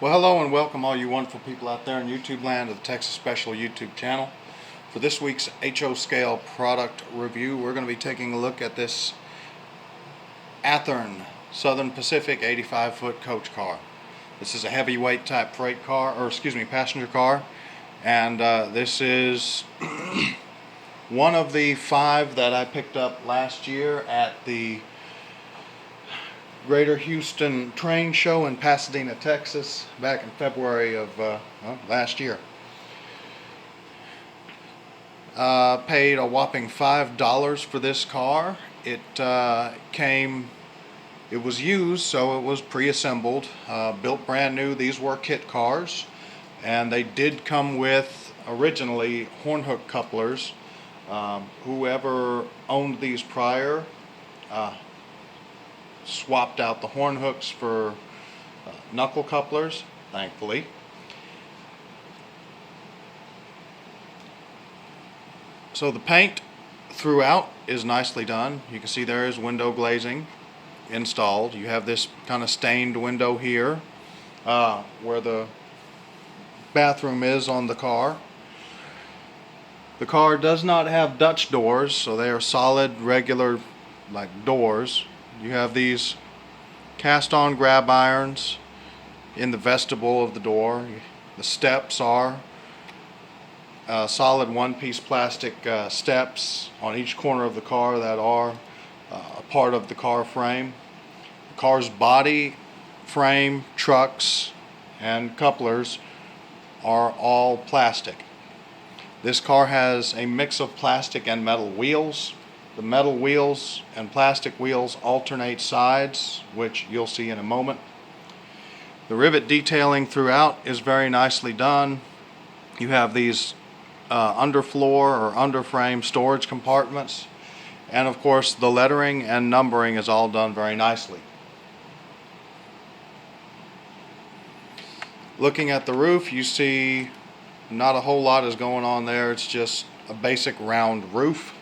Well, hello and welcome all you wonderful people out there in YouTube land to the Texas Special YouTube channel. For this week's HO Scale product review, we're going to be taking a look at this Athearn Southern Pacific 85-foot coach car. This is a heavyweight type freight car, passenger car, and this is one of the 5 that I picked up last year at the Greater Houston Train Show in Pasadena, Texas, back in February of last year. Paid a whopping $5 for this car. It was used, so it was pre-assembled, built brand new. These were kit cars, and they did come with originally horn hook couplers. Whoever owned these prior swapped out the horn hooks for knuckle couplers, thankfully. So the paint throughout is nicely done. You can see there is window glazing installed. You have this kind of stained window here where the bathroom is on the car. The car does not have Dutch doors, so they are solid, regular like doors. You have these cast-on grab irons in the vestibule of the door. The steps are solid one-piece plastic steps on each corner of the car that are a part of the car frame. The car's body, frame, trucks, and couplers are all plastic. This car has a mix of plastic and metal wheels. The metal wheels and plastic wheels alternate sides, which you'll see in a moment. The rivet detailing throughout is very nicely done. You have these underfloor or underframe storage compartments, and of course the lettering and numbering is all done very nicely. Looking at the roof, you see not a whole lot is going on there. It's just a basic round roof.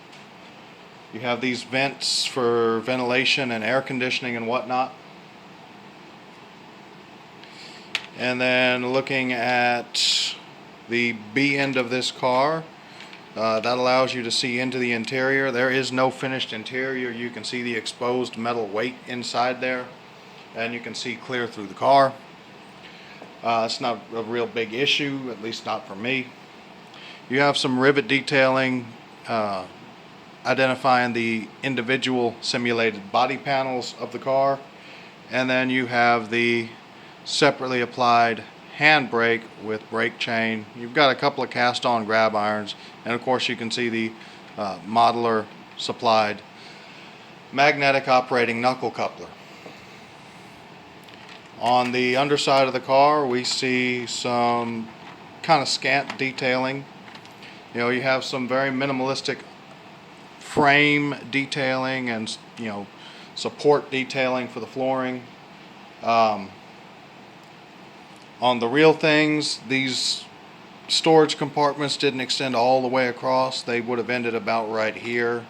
You have these vents for ventilation and air conditioning and whatnot. And then looking at the B end of this car, that allows you to see into the interior. There is no finished interior. You can see the exposed metal weight inside there, and you can see clear through the car. It's not a real big issue, at least not for me. You have some rivet detailing identifying the individual simulated body panels of the car, and then you have the separately applied handbrake with brake chain. You've got a couple of cast-on grab irons, and of course you can see the modeler supplied magnetic operating knuckle coupler. On the underside of the car, we see some kind of scant detailing. You have some very minimalistic frame detailing and support detailing for the flooring. On the real things, these storage compartments didn't extend all the way across. They would have ended about right here,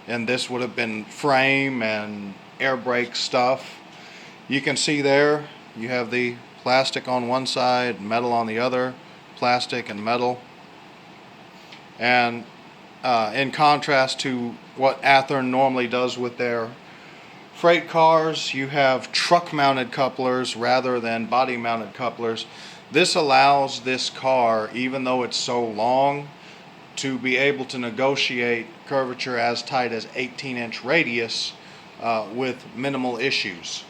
and this would have been frame and air brake stuff. You can see there you have the plastic on one side, metal on the other, plastic and metal. And in contrast to what Athearn normally does with their freight cars, you have truck-mounted couplers rather than body-mounted couplers. This allows this car, even though it's so long, to be able to negotiate curvature as tight as 18-inch radius with minimal issues.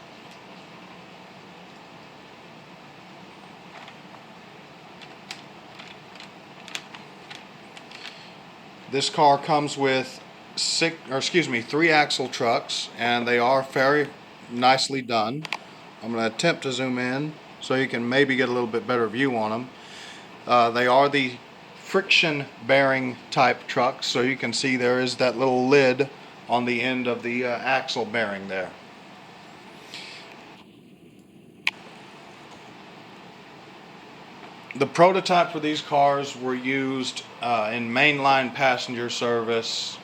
This car comes with 3 axle trucks, and they are very nicely done. I'm going to attempt to zoom in so you can maybe get a little bit better view on them. They are the friction bearing type trucks, so you can see there is that little lid on the end of the axle bearing there. The prototype for these cars were used in mainline passenger service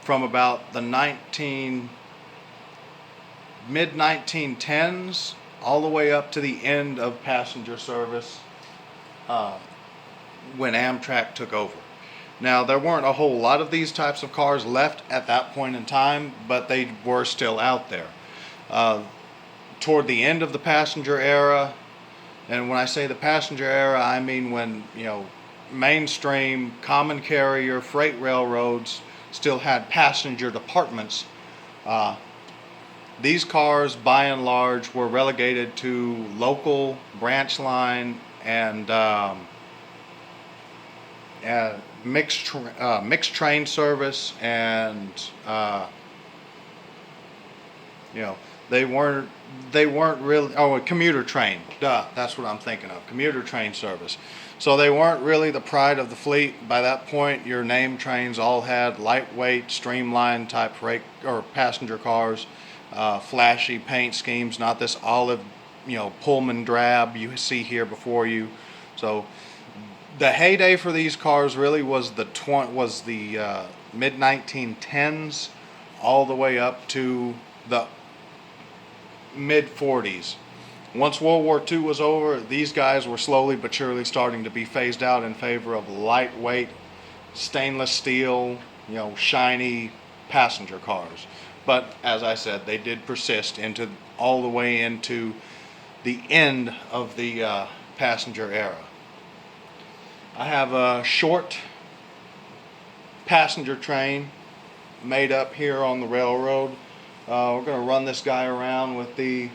from about the mid-1910s all the way up to the end of passenger service when Amtrak took over. Now, there weren't a whole lot of these types of cars left at that point in time, but they were still out there. Toward the end of the passenger era, and when I say the passenger era, I mean when, mainstream common carrier freight railroads still had passenger departments. These cars, by and large, were relegated to local branch line and mixed train service, and they weren't really commuter train. That's what I'm thinking of. Commuter train service. So they weren't really the pride of the fleet. By that point, your name trains all had lightweight, streamlined type freight or passenger cars, flashy paint schemes, not this olive, Pullman drab you see here before you. So the heyday for these cars really was the mid 1910s, all the way up to the mid 40s. Once World War II was over, these guys were slowly but surely starting to be phased out in favor of lightweight, stainless steel, shiny passenger cars. But as I said, they did persist all the way into the end of the passenger era. I have a short passenger train made up here on the railroad. We're going to run this guy around with the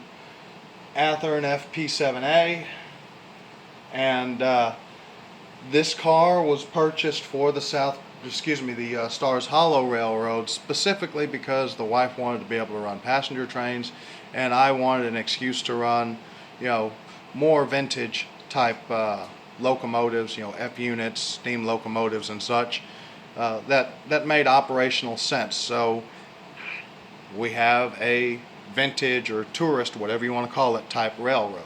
Athearn FP7A, and this car was purchased for the Stars Hollow Railroad specifically because the wife wanted to be able to run passenger trains, and I wanted an excuse to run, more vintage type locomotives, F units, steam locomotives, and such. That made operational sense. So we have a vintage or tourist, whatever you want to call it, type railroad.